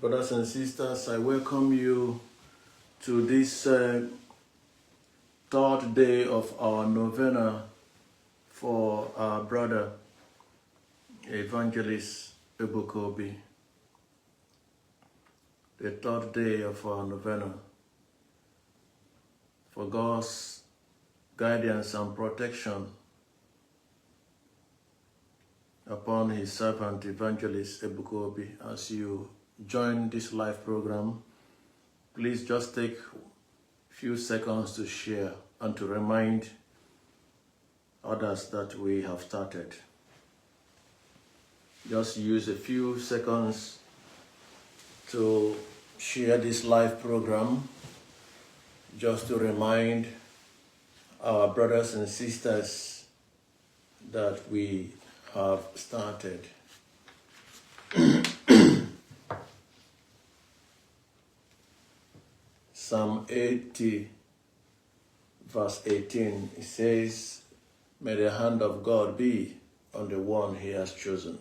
Brothers and sisters, I welcome you to this third day of our novena for our brother, Evangelist Ebuka Obi. The third day of our novena for God's guidance and protection upon his servant, Evangelist Ebuka Obi. As you join this live program, please just take a few seconds to share and to remind others that we have started. Just use a few seconds to share this live program, just to remind our brothers and sisters that we have started. Psalm 80, verse 18, it says, "May the hand of God be on the one he has chosen."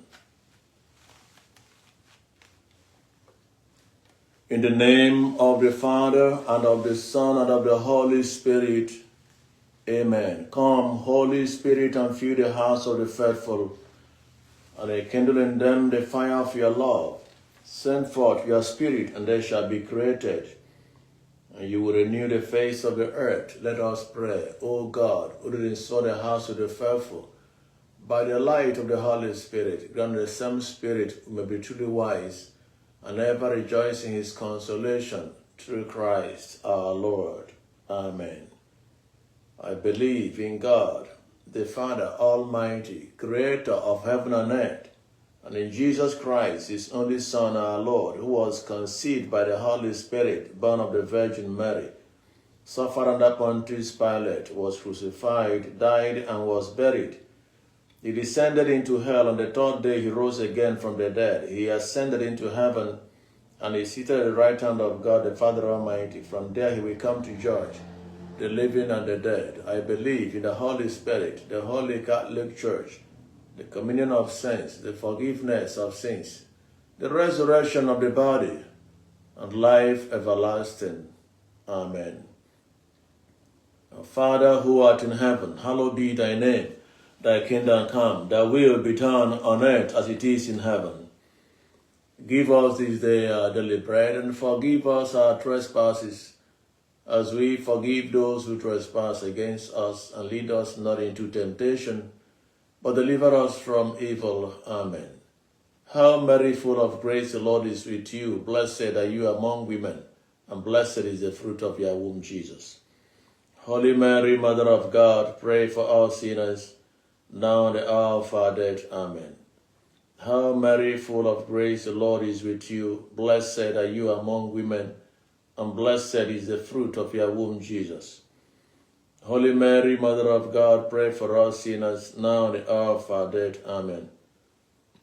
In the name of the Father, and of the Son, and of the Holy Spirit, amen. Come, Holy Spirit, and fill the hearts of the faithful, and kindle in them the fire of your love. Send forth your Spirit, and they shall be created, and you will renew the face of the earth. Let us pray. O God, who did restore the hearts of the faithful, by the light of the Holy Spirit, grant the same Spirit who may be truly wise, and ever rejoice in his consolation, through Christ our Lord. Amen. I believe in God, the Father Almighty, creator of heaven and earth, and in Jesus Christ, his only Son, our Lord, who was conceived by the Holy Spirit, born of the Virgin Mary, suffered under Pontius Pilate, was crucified, died, and was buried. He descended into hell. On the third day he rose again from the dead. He ascended into heaven, and is seated at the right hand of God, the Father Almighty. From there he will come to judge the living and the dead. I believe in the Holy Spirit, the Holy Catholic Church, the communion of saints, the forgiveness of sins, the resurrection of the body, and life everlasting. Amen. Our Father, who art in heaven, hallowed be thy name. Thy kingdom come, thy will be done on earth as it is in heaven. Give us this day our daily bread, and forgive us our trespasses, as we forgive those who trespass against us, and lead us not into temptation, but deliver us from evil. Amen. Hail Mary, full of grace, the Lord is with you. Blessed are you among women, and blessed is the fruit of your womb, Jesus. Holy Mary, Mother of God, pray for us sinners, now and at the hour of our death. Amen. Hail Mary, full of grace, the Lord is with you. Blessed are you among women, and blessed is the fruit of your womb, Jesus. Holy Mary, Mother of God, pray for us sinners, now and at the hour of our death. Amen.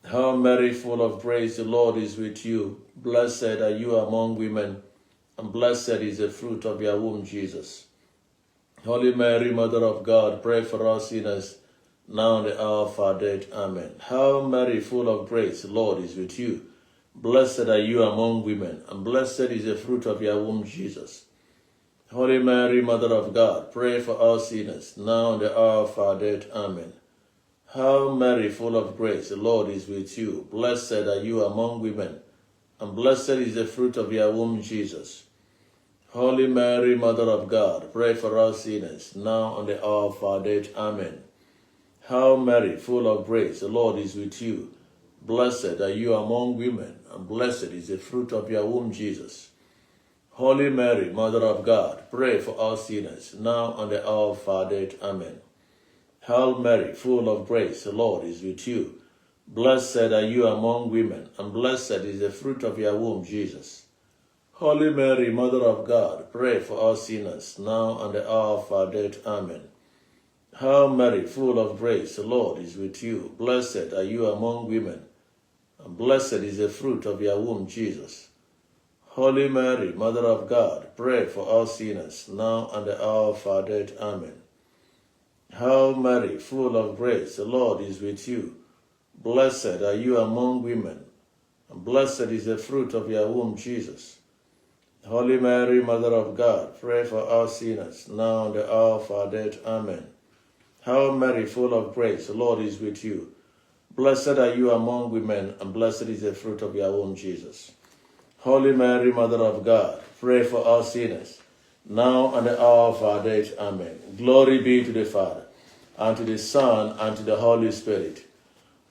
Hail Mary, full of grace, the Lord is with you. Blessed are you among women, and blessed is the fruit of your womb, Jesus. Holy Mary, Mother of God, pray for us sinners, now and at the hour of our death. Amen. Hail Mary, full of grace, the Lord is with you. Blessed are you among women, and blessed is the fruit of your womb, Jesus. Holy Mary, Mother of God, pray for us sinners, now and at the hour of our death. Amen. Hail Mary, full of grace, the Lord is with you. Blessed are you among women, and blessed is the fruit of your womb, Jesus. Holy Mary, Mother of God, pray for us sinners, now and at the hour of our death. Amen. Hail Mary, full of grace, the Lord is with you. Blessed are you among women, and blessed is the fruit of your womb, Jesus. Holy Mary, Mother of God, pray for us sinners, now and at the hour of our death. Amen. Hail Mary, full of grace, the Lord is with you. Blessed are you among women, and blessed is the fruit of your womb, Jesus. Holy Mary, Mother of God, pray for us sinners, now and at the hour of our death. Amen. Hail Mary, full of grace, the Lord is with you. Blessed are you among women, and blessed is the fruit of your womb, Jesus. Holy Mary, Mother of God, pray for us sinners, now and at the hour of our death. Amen. Hail Mary, full of grace, the Lord is with you. Blessed are you among women, and blessed is the fruit of your womb, Jesus. Holy Mary, Mother of God, pray for us sinners, now and the hour of our death. Amen. Hail Mary, full of grace, the Lord is with you. Blessed are you among women, and blessed is the fruit of your womb, Jesus. Holy Mary, Mother of God, pray for us sinners, now and the hour of our death. Amen. Glory be to the Father, and to the Son, and to the Holy Spirit,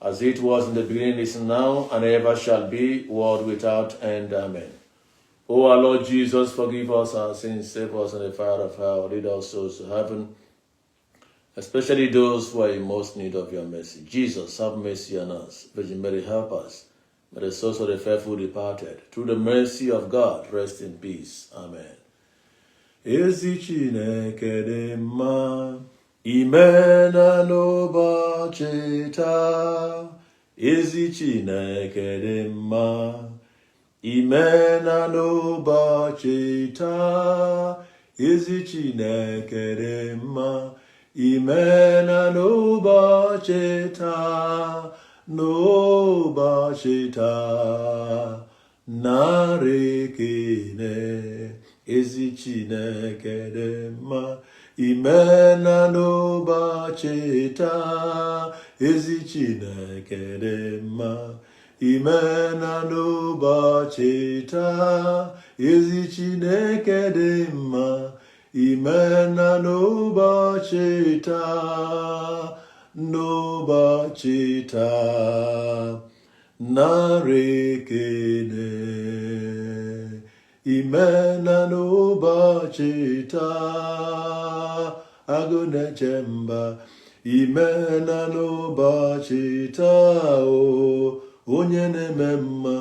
as it was in the beginning, is now, and ever shall be, world without end. Amen. O our Lord Jesus, forgive us our sins, save us from the fire of hell, lead our souls to heaven, especially those who are in most need of your mercy. Jesus, have mercy on us. Virgin Mary, help us. May the souls of the faithful departed, through the mercy of God, rest in peace. Amen. Ezi Chineke dị mma, imena n'ụbọchị taa. Ezi Chineke dị mma, imena n'ụbọchị taa. Ezi Chineke dị mma, imena n'ụbọchị taa. N'ụbọchị taa, nara ekele. Ezi Chineke dị mma, imena n'ụbọchị taa. Ezi Chineke dị mma, imena n'ụbọchị taa. Ezi Chineke dị mma, imena n'ụbọchị taa. N'ụbọchị taa, nara ekele. Imena n'ụbọchị taa, agụ na-eche mba. Imena n'ụbọchị taa, o onye na-eme mma.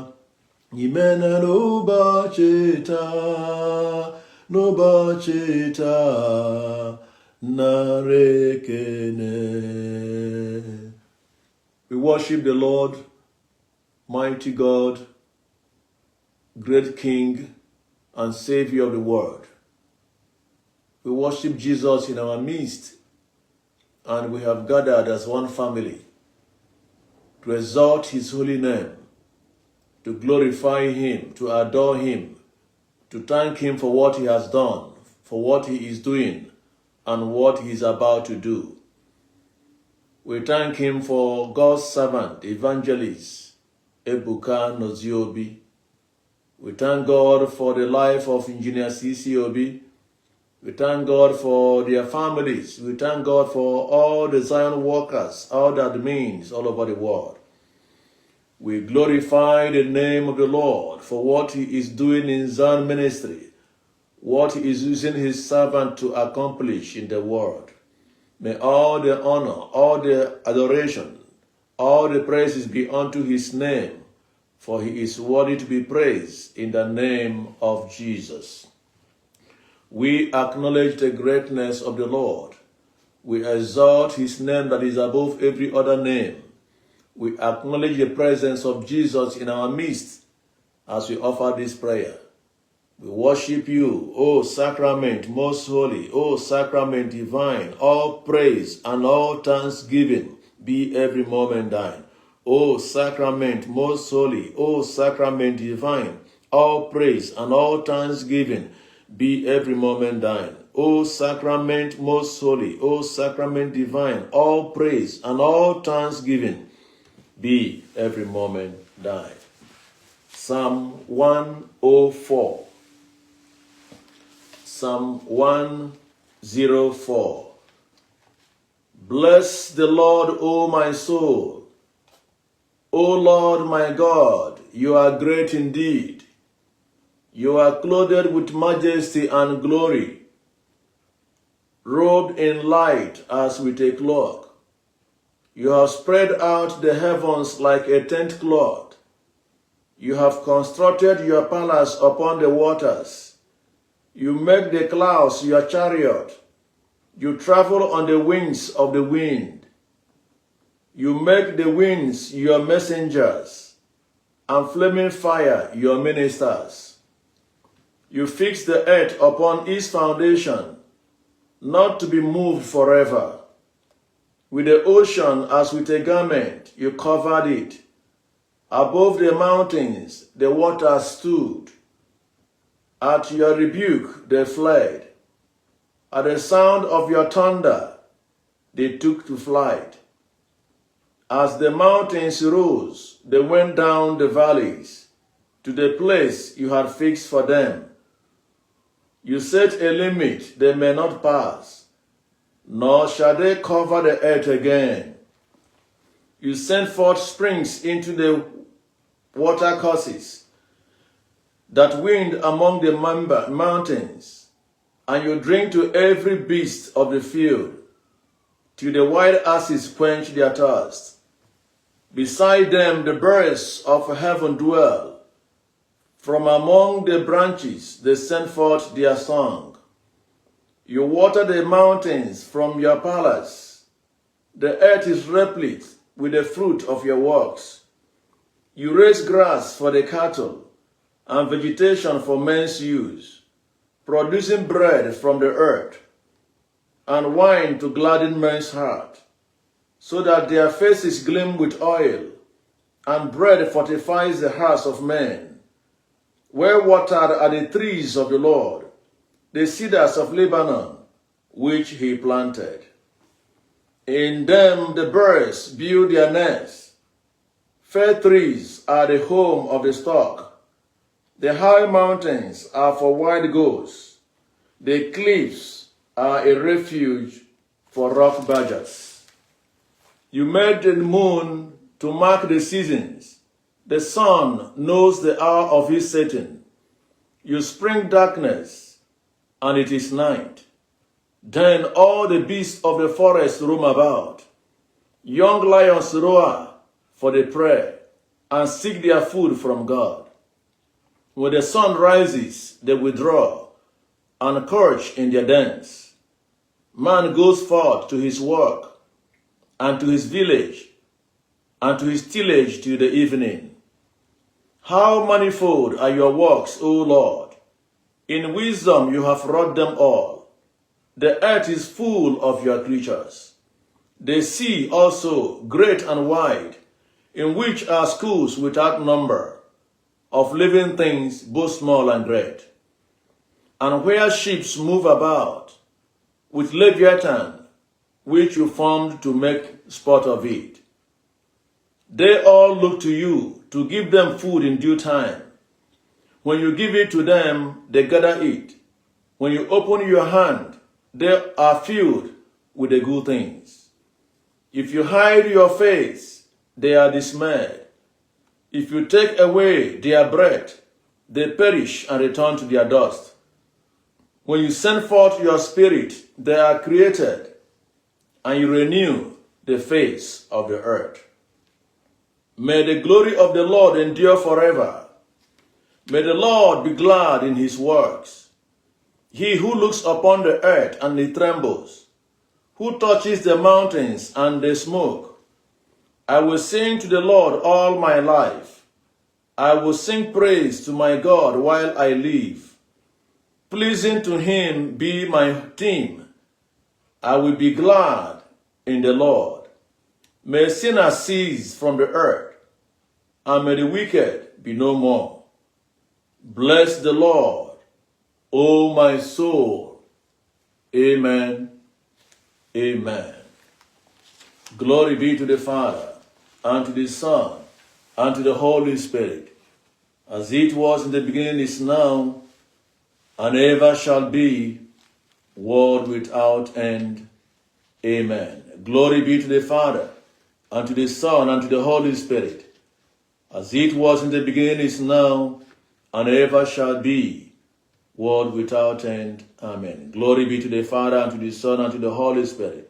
Imena n'ụbọchị taa, n'ụbọchị taa, nara ekele. We worship the Lord, mighty God, great King, and Savior of the world. We worship Jesus in our midst, and we have gathered as one family to exalt his holy name, to glorify him, to adore him, to thank him for what he has done, for what he is doing, and what he is about to do. We thank him for God's servant, Evangelist Ebuka Obi. We thank God for the life of Engineer Obi. We thank God for their families. We thank God for all the Zion workers, all the admins all over the world. We glorify the name of the Lord for what he is doing in Zion ministry, what he is using his servant to accomplish in the world. May all the honor, all the adoration, all the praises be unto his name, for he is worthy to be praised in the name of Jesus. We acknowledge the greatness of the Lord. We exalt his name that is above every other name. We acknowledge the presence of Jesus in our midst as we offer this prayer. We worship you, O sacrament most holy, O sacrament divine. All praise and all thanksgiving be every moment thine. O sacrament most holy, O sacrament divine. All praise and all thanksgiving be every moment thine. O sacrament most holy, O sacrament divine. All praise and all thanksgiving be every moment thine. Psalm 104. Psalm 104. Bless the Lord, O my soul. O Lord my God, you are great indeed. You are clothed with majesty and glory, robed in light as with a cloak. You have spread out the heavens like a tent cloth. You have constructed your palace upon the waters. You make the clouds your chariot. You travel on the wings of the wind. You make the winds your messengers, and flaming fire your ministers. You fix the earth upon its foundation, not to be moved forever. With the ocean as with a garment, you covered it. Above the mountains the waters stood. At your rebuke they fled. At the sound of your thunder they took to flight. As the mountains rose, they went down the valleys to the place you had fixed for them. You set a limit they may not pass, nor shall they cover the earth again. You sent forth springs into the watercourses that wind among the mountains, and you drink to every beast of the field, till the wild asses quench their thirst. Beside them the birds of heaven dwell. From among the branches they send forth their song. You water the mountains from your palace. The earth is replete with the fruit of your works. You raise grass for the cattle and vegetation for men's use, producing bread from the earth and wine to gladden men's heart, so that their faces gleam with oil, and bread fortifies the hearts of men. Well watered are the trees of the Lord, the cedars of Lebanon, which he planted. In them the birds build their nests. Fair trees are the home of the stock. The high mountains are for wild goats. The cliffs are a refuge for rock badgers. You made the moon to mark the seasons. The sun knows the hour of his setting. You spring darkness, and it is night. Then all the beasts of the forest roam about. Young lions roar for the prey and seek their food from God. When the sun rises, they withdraw and crouch in their dens. Man goes forth to his work and to his village and to his tillage till the evening. How manifold are your works, O Lord! In wisdom you have wrought them all. The earth is full of your creatures. The sea also, great and wide, in which are schools without number, of living things both small and great, and where ships move about, with Leviathan, which you formed to make sport of it. They all look to you to give them food in due time. When you give it to them, they gather it. When you open your hand, they are filled with the good things. If you hide your face, they are dismayed. If you take away their breath, they perish and return to their dust. When you send forth your spirit, they are created, and you renew the face of the earth. May the glory of the Lord endure forever. May the Lord be glad in his works. He who looks upon the earth and it trembles, who touches the mountains and they smoke. I will sing to the Lord all my life. I will sing praise to my God while I live. Pleasing to him be my theme. I will be glad in the Lord. May sinners cease from the earth, and may the wicked be no more. Bless the Lord, O my soul. Amen. Amen. Glory be to the Father, and to the Son, and to the Holy Spirit, as it was in the beginning, is now, and ever shall be, world without end. Amen. Glory be to the Father, and to the Son, and to the Holy Spirit, as it was in the beginning, is now, and ever shall be, world without end. Amen. Glory be to the Father, and to the Son, and to the Holy Spirit,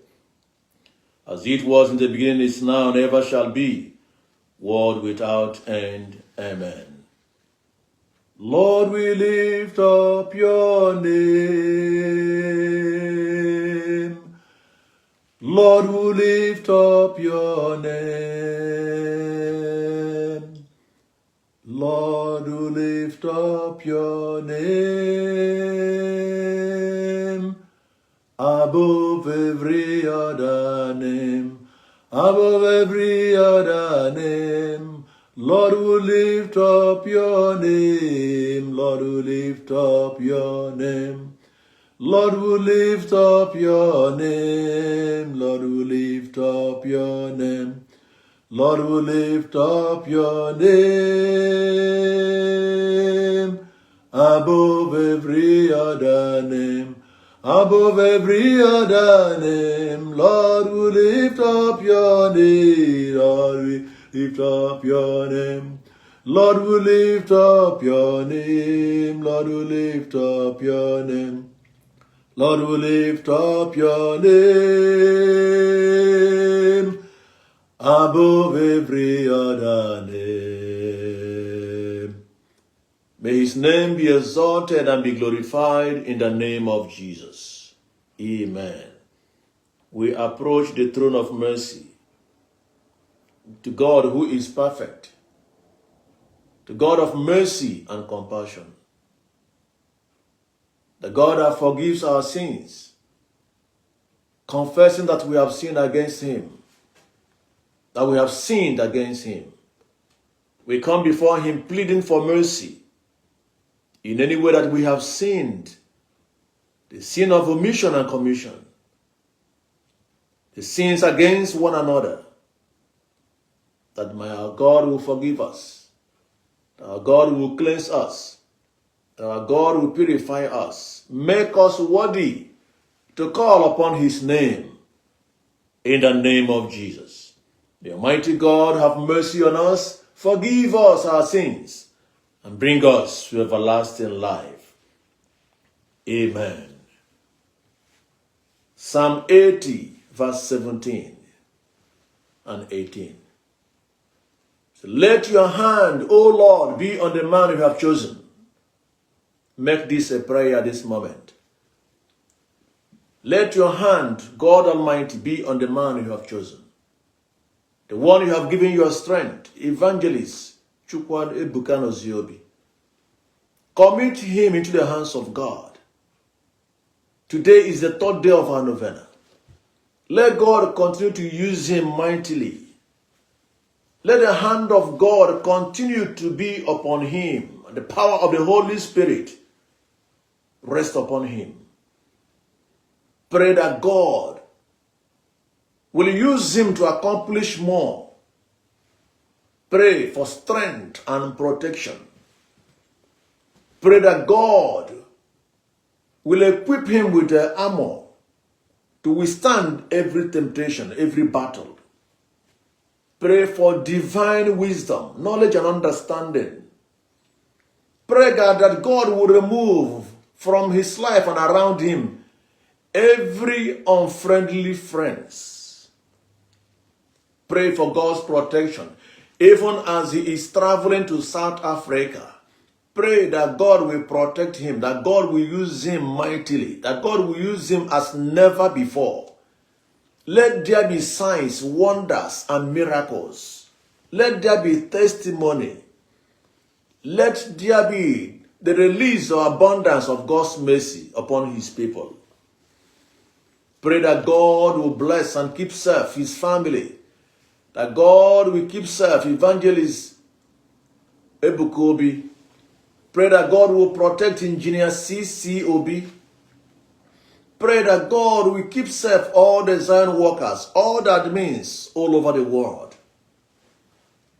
as it was in the beginning, is now, and ever shall be, world without end. Amen. Lord, we lift up your name. Lord, we lift up your name. Lord, we lift up your name. Above every other name, above every other name, Lord, we lift up your name. Lord, we lift up your name. Lord, we lift up your name. Lord, we lift up your name. Lord, we lift up your name above every other name. Above every other name, Lord, we lift up your name. Lord, we lift up your name. Lord, we lift up your name. Lord, we lift up your name. Lord, we lift up your name above every other name. May his name be exalted and be glorified in the name of Jesus. Amen. We approach the throne of mercy to God who is perfect, to God of mercy and compassion, the God that forgives our sins, confessing that we have sinned against him, that we have sinned against him. We come before him pleading for mercy in any way that we have sinned, the sin of omission and commission, the sins against one another, that our God will forgive us, that our God will cleanse us, that our God will purify us, make us worthy to call upon his name, in the name of Jesus. The Almighty God have mercy on us, forgive us our sins, and bring us to everlasting life. Amen. Psalm 80, verse 17 and 18. So let your hand, O Lord, be on the man you have chosen. Make this a prayer this moment. Let your hand, God Almighty, be on the man you have chosen. The one you have given your strength, Evangelist Ebuka Obi. Commit him into the hands of God. Today is the third day of our novena. Let God continue to use him mightily. Let the hand of God continue to be upon him. The power of the Holy Spirit rest upon him. Pray that God will use him to accomplish more. Pray for strength and protection. Pray that God will equip him with the armor to withstand every temptation, every battle. Pray for divine wisdom, knowledge and understanding. Pray God that God will remove from his life and around him every unfriendly friends. Pray for God's protection. Even as he is traveling to South Africa, pray that God will protect him, that God will use him mightily, that God will use him as never before. Let there be signs, wonders, and miracles. Let there be testimony. Let there be the release or abundance of God's mercy upon his people. Pray that God will bless and keep safe his family. That God will keep safe Evangelist Ebuka Obi. Pray that God will protect Engineer C.C. Obi. Pray that God will keep safe all the Zion workers, all the admins all over the world.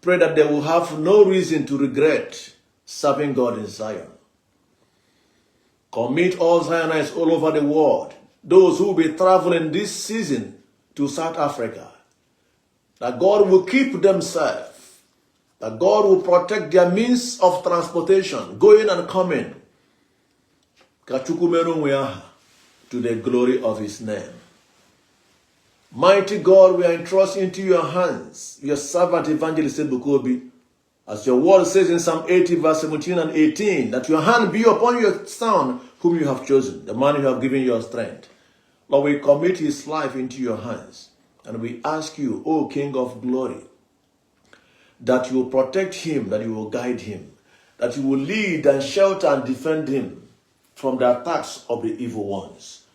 Pray that they will have no reason to regret serving God in Zion. Commit all Zionites all over the world, those who will be traveling this season to South Africa, that God will keep them safe, that God will protect their means of transportation, going and coming, to the glory of his name. Mighty God, we are entrusting into your hands your servant Evangelist Ebuka Obi, as your word says in Psalm 80 verse 17 and 18, that your hand be upon your son whom you have chosen, the man you have given your strength. Lord, we commit his life into your hands, and we ask you, O King of glory, that you will protect him, that you will guide him, that you will lead and shelter and defend him from the attacks of the evil ones.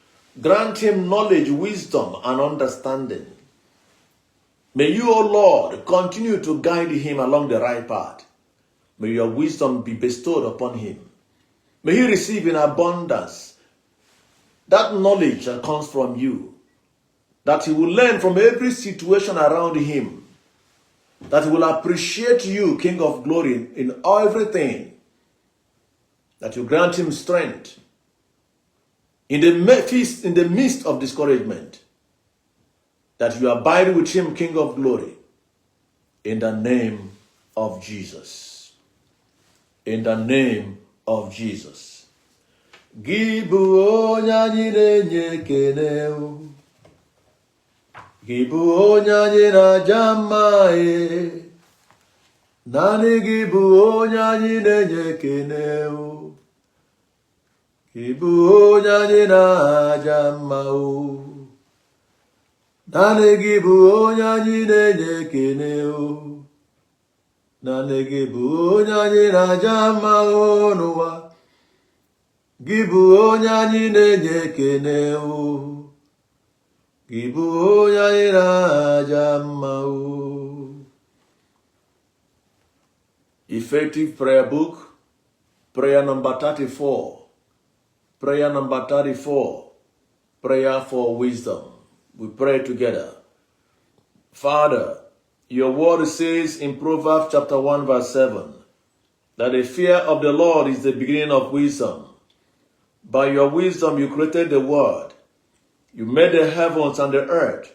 Grant him knowledge, wisdom, and understanding. May you, O Lord, continue to guide him along the right path. May your wisdom be bestowed upon him. May he receive in abundance that knowledge that comes from you, that he will learn from every situation around him, that he will appreciate you, King of glory, in everything, that you grant him strength in the midst of discouragement, that you abide with him, King of glory, in the name of Jesus. In the name of Jesus. Gibu onyanyi nenye keneu. Gibu onyanyi na jamae. Nani gibu onyanyi nenye keneu. Gibu onyanyi na jamau. Nani gibu onyanyi nenye keneu. Nane gibu onyanyi na jamau nuwa. Gibu onyanyi nenye keneu. Gibu onyanyi na jamau. Effective prayer book, prayer number 34. Prayer number 34. Prayer for wisdom. We pray together. Father, your word says in Proverbs chapter 1 verse 7 that the fear of the Lord is the beginning of wisdom. By your wisdom you created the world. You made the heavens and the earth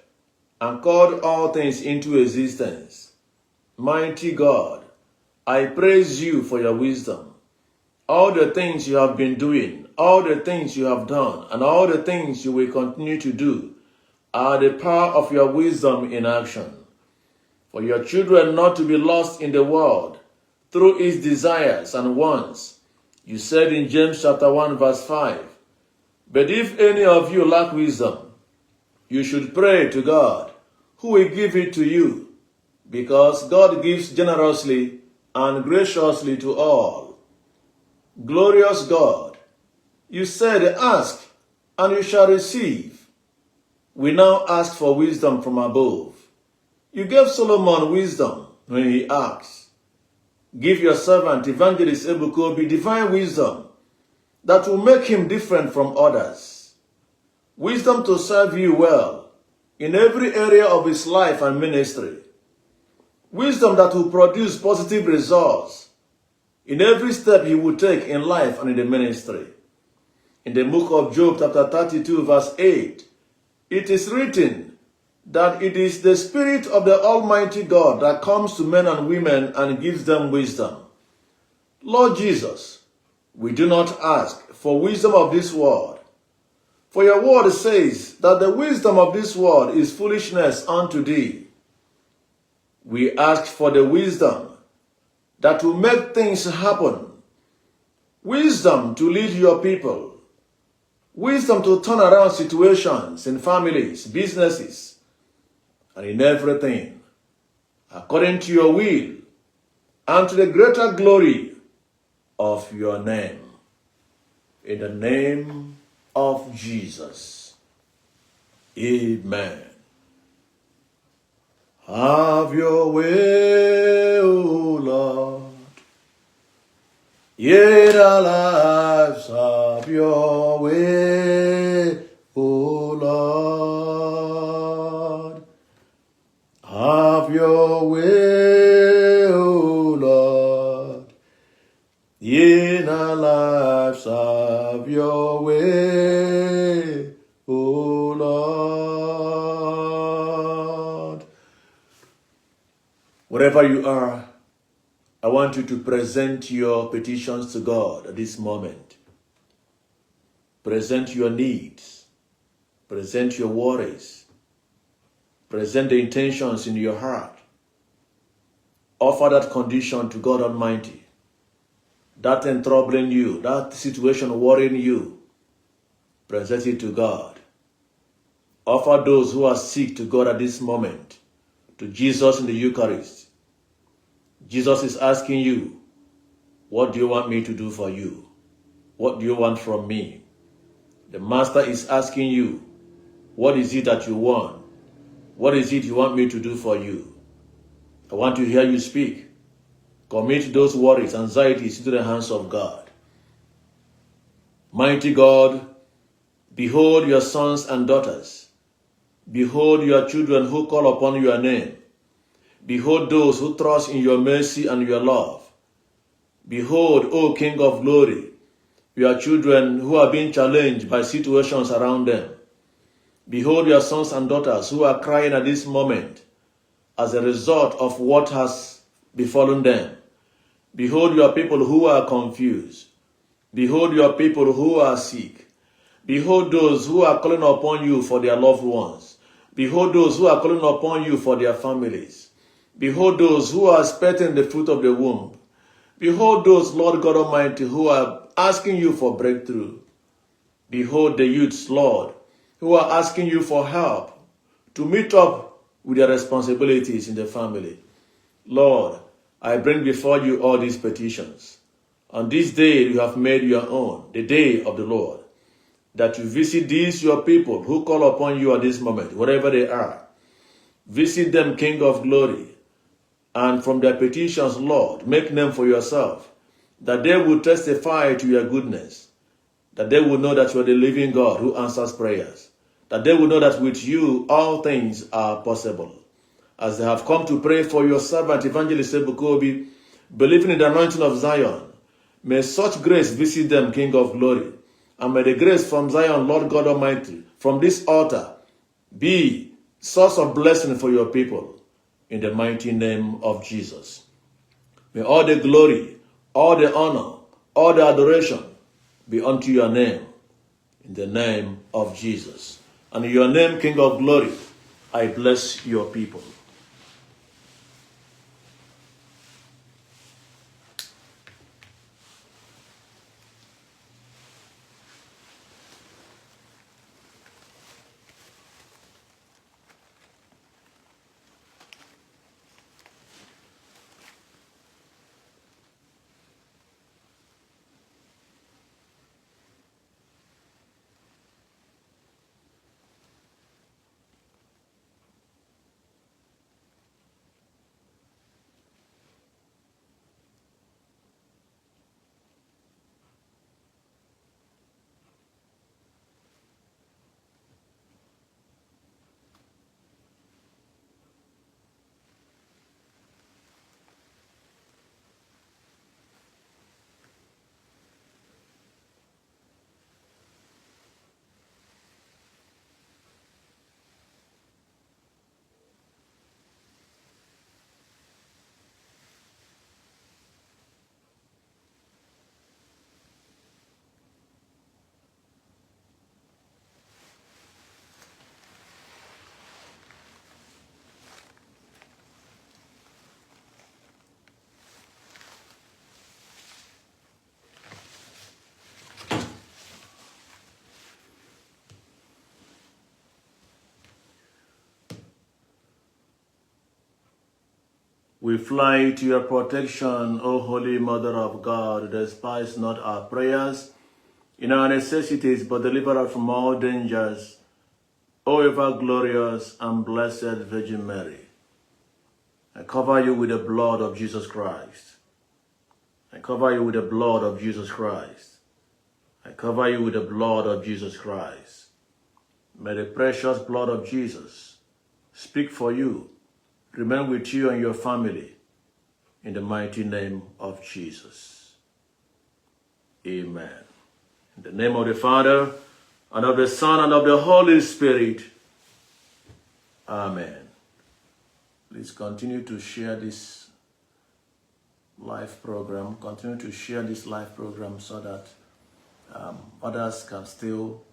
and called all things into existence. Mighty God, I praise you for your wisdom. All the things you have been doing, all the things you have done, and all the things you will continue to do are the power of your wisdom in action. For your children not to be lost in the world through its desires and wants. You said in James chapter 1 verse 5, but if any of you lack wisdom, you should pray to God, who will give it to you, because God gives generously and graciously to all. Glorious God, you said, ask and you shall receive. We now ask for wisdom from above. You gave Solomon wisdom when he asked. Give your servant, Evangelist Ebuka Obi, divine wisdom that will make him different from others. Wisdom to serve you well in every area of his life and ministry. Wisdom that will produce positive results in every step he will take in life and in the ministry. In the book of Job, chapter 32, verse 8, it is written that it is the Spirit of the Almighty God that comes to men and women and gives them wisdom. Lord Jesus, we do not ask for wisdom of this world. For your word says that the wisdom of this world is foolishness unto thee. We ask for the wisdom that will make things happen. Wisdom to lead your people. Wisdom to turn around situations in families, businesses, and in everything, according to your will, and to the greater glory of your name. In the name of Jesus. Amen. Have your way, O Lord. Yet our lives have your way, O Lord. Have your way, O Lord. In our lives have your way, O Lord. Wherever you are, I want you to present your petitions to God at this moment. Present your needs. Present your worries. Present the intentions in your heart. Offer that condition to God Almighty. That thing troubling you, that situation worrying you, present it to God. Offer those who are sick to God at this moment, to Jesus in the Eucharist. Jesus is asking you, what do you want me to do for you? What do you want from me? The Master is asking you, what is it that you want? What is it you want me to do for you? I want to hear you speak. Commit those worries, anxieties into the hands of God. Mighty God, behold your sons and daughters. Behold your children who call upon your name. Behold those who trust in your mercy and your love. Behold, O King of glory, your children who are being challenged by situations around them. Behold your sons and daughters who are crying at this moment as a result of what has befallen them. Behold your people who are confused. Behold your people who are sick. Behold those who are calling upon you for their loved ones. Behold those who are calling upon you for their families. Behold those who are expecting the fruit of the womb. Behold those, Lord God Almighty, who are asking you for breakthrough. Behold the youths, Lord, who are asking you for help to meet up with their responsibilities in the family. Lord, I bring before you all these petitions. On this day you have made your own, the day of the Lord, that you visit these your people who call upon you at this moment, wherever they are. Visit them, King of glory, and from their petitions, Lord, make them for yourself, that they will testify to your goodness, that they will know that you are the living God who answers prayers, that they will know that with you all things are possible. As they have come to pray for your servant, Evangelist Ebuka Obi, believing in the anointing of Zion, may such grace visit them, King of glory, and may the grace from Zion, Lord God Almighty, from this altar, be source of blessing for your people. In the mighty name of Jesus. May all the glory, all the honor, all the adoration be unto your name. In the name of Jesus. And in your name, King of glory, I bless your people. We fly to your protection, O Holy Mother of God. Despise not our prayers in our necessities, but deliver us from all dangers. O ever glorious and blessed Virgin Mary, I cover you with the blood of Jesus Christ. I cover you with the blood of Jesus Christ. I cover you with the blood of Jesus Christ. May the precious blood of Jesus speak for you, remain with you and your family, in the mighty name of Jesus. Amen. In the name of the Father, and of the Son, and of the Holy Spirit. Amen. Please continue to share this live program. Continue to share this live program so that others can still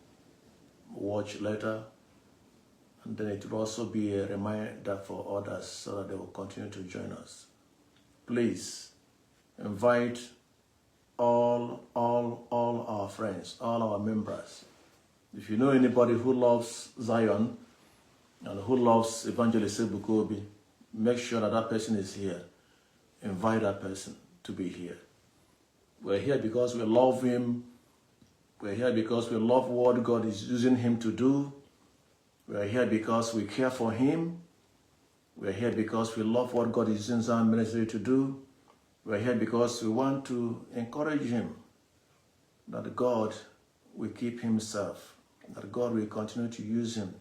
watch later. And then it will also be a reminder for others so that they will continue to join us. Please invite all our friends, all our members. If you know anybody who loves Zion and who loves Evangelist Ebuka Obi, make sure that that person is here. Invite that person to be here. We're here because we love him. We're here because we love what God is using him to do. We are here because we care for him. We are here because we love what God is using our ministry to do. We are here because we want to encourage him that God will keep himself, that God will continue to use him,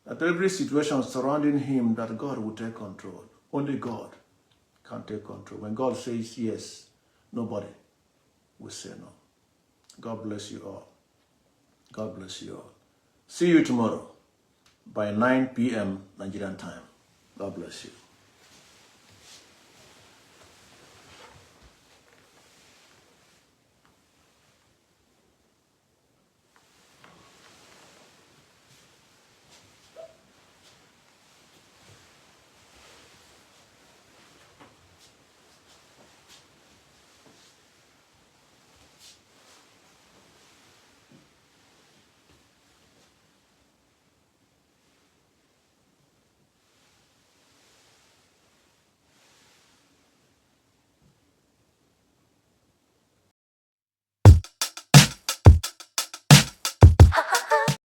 that every situation surrounding him, that God will take control. Only God can take control. When God says yes, nobody will say no. God bless you all. God bless you all. See you tomorrow by 9 p.m. Nigerian time. God bless you.